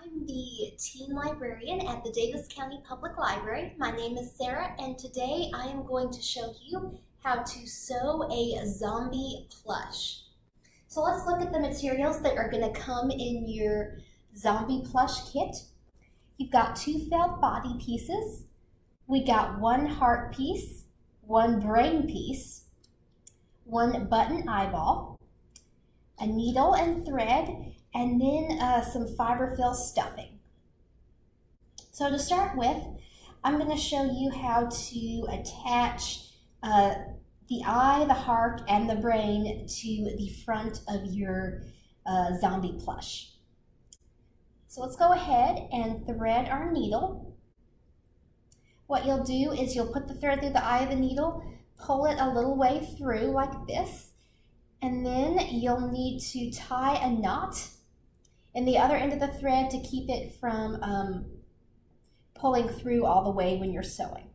I'm the teen librarian at the Davis County Public Library. My name is Sarah, and today I am going to show you how to sew a zombie plush. So let's look at the materials that are going to come in your zombie plush kit. You've got 2 felt body pieces. We got 1 heart piece, 1 brain piece, 1 button eyeball, a needle and thread, and then some fiberfill stuffing. So to start with, I'm going to show you how to attach the eye, the heart, and the brain to the front of your zombie plush. So let's go ahead and thread our needle. What you'll do is you'll put the thread through the eye of the needle, pull it a little way through like this, and then you'll need to tie a knot in the other end of the thread to keep it from pulling through all the way when you're sewing.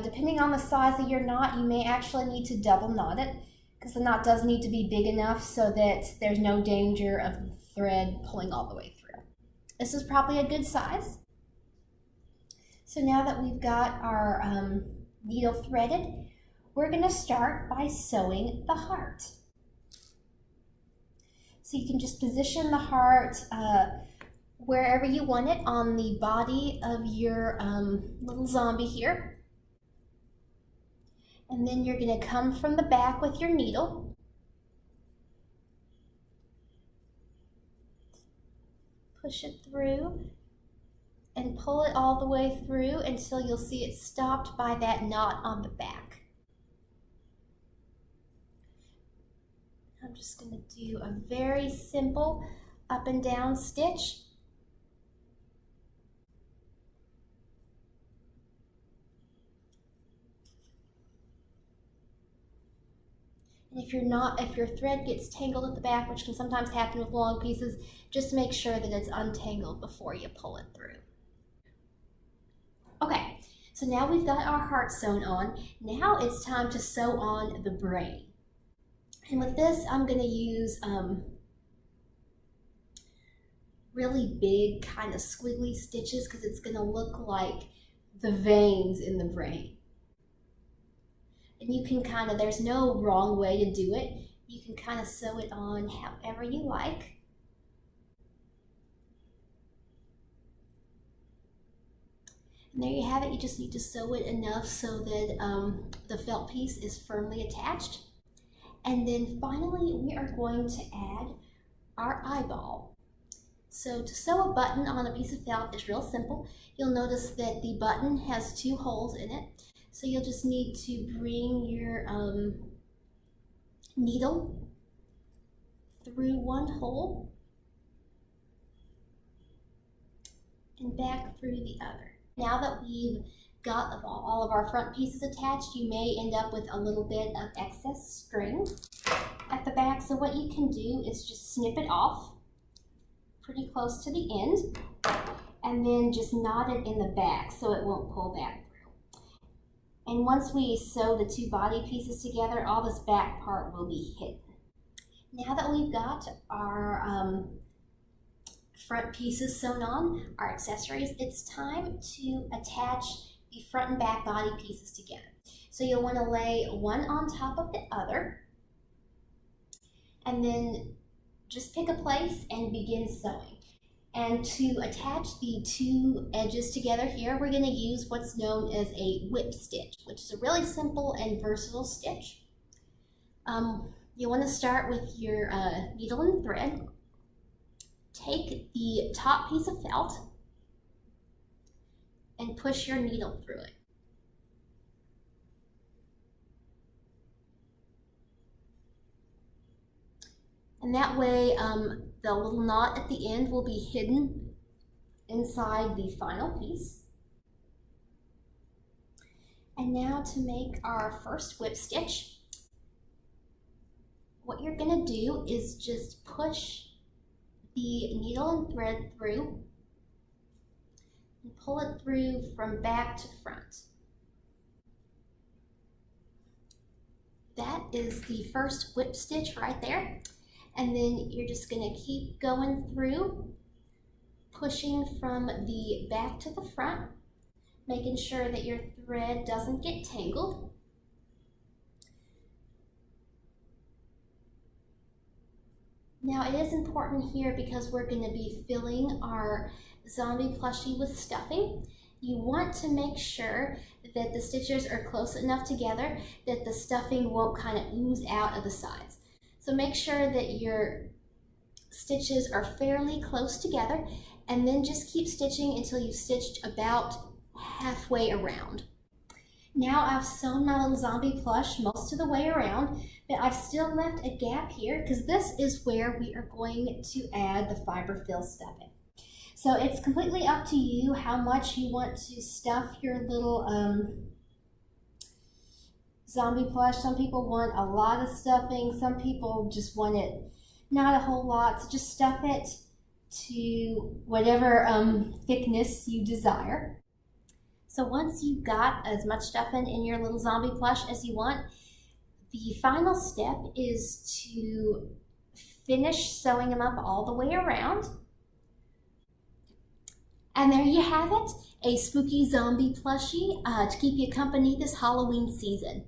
Depending on the size of your knot, you may actually need to double knot it because the knot does need to be big enough so that there's no danger of the thread pulling all the way through. This is probably a good size. So now that we've got our needle threaded, we're going to start by sewing the heart. So you can just position the heart wherever you want it on the body of your little zombie here. And then you're going to come from the back with your needle. Push it through and pull it all the way through until you'll see it stopped by that knot on the back. I'm just going to do a very simple up and down stitch. And if your thread gets tangled at the back, which can sometimes happen with long pieces, just make sure that it's untangled before you pull it through. Okay, so now we've got our heart sewn on. Now it's time to sew on the brain. And with this, I'm going to use really big kind of squiggly stitches because it's going to look like the veins in the brain. And you can there's no wrong way to do it. You can kind of sew it on however you like. And there you have it. You just need to sew it enough so that the felt piece is firmly attached. And then finally, we are going to add our eyeball. So to sew a button on a piece of felt is real simple. You'll notice that the button has 2 holes in it. So you'll just need to bring your needle through 1 hole and back through the other. Now that we've got all of our front pieces attached, you may end up with a little bit of excess string at the back. So what you can do is just snip it off pretty close to the end and then just knot it in the back so it won't pull back through. And once we sew the 2 body pieces together, all this back part will be hidden. Now that we've got our front pieces sewn on, our accessories, it's time to attach the front and back body pieces together. So you'll want to lay one on top of the other and then just pick a place and begin sewing. And to attach the 2 edges together here, we're going to use what's known as a whip stitch, which is a really simple and versatile stitch. You want to start with your needle and thread. Take the top piece of felt and push your needle through it. And that way the little knot at the end will be hidden inside the final piece. And now to make our first whip stitch, what you're going to do is just push the needle and thread through and pull it through from back to front. That is the first whip stitch right there. And then you're just going to keep going through, pushing from the back to the front, making sure that your thread doesn't get tangled. Now it is important here because we're going to be filling our zombie plushie with stuffing. You want to make sure that the stitches are close enough together that the stuffing won't kind of ooze out of the sides. So make sure that your stitches are fairly close together, and then just keep stitching until you've stitched about halfway around. Now I've sewn my little zombie plush most of the way around, but I've still left a gap here because this is where we are going to add the fiber fill stuffing. So it's completely up to you how much you want to stuff your little zombie plush. Some people want a lot of stuffing, some people just want it not a whole lot, so just stuff it to whatever thickness you desire. So once you've got as much stuffing in your little zombie plush as you want, the final step is to finish sewing them up all the way around. And there you have it, a spooky zombie plushie to keep you company this Halloween season.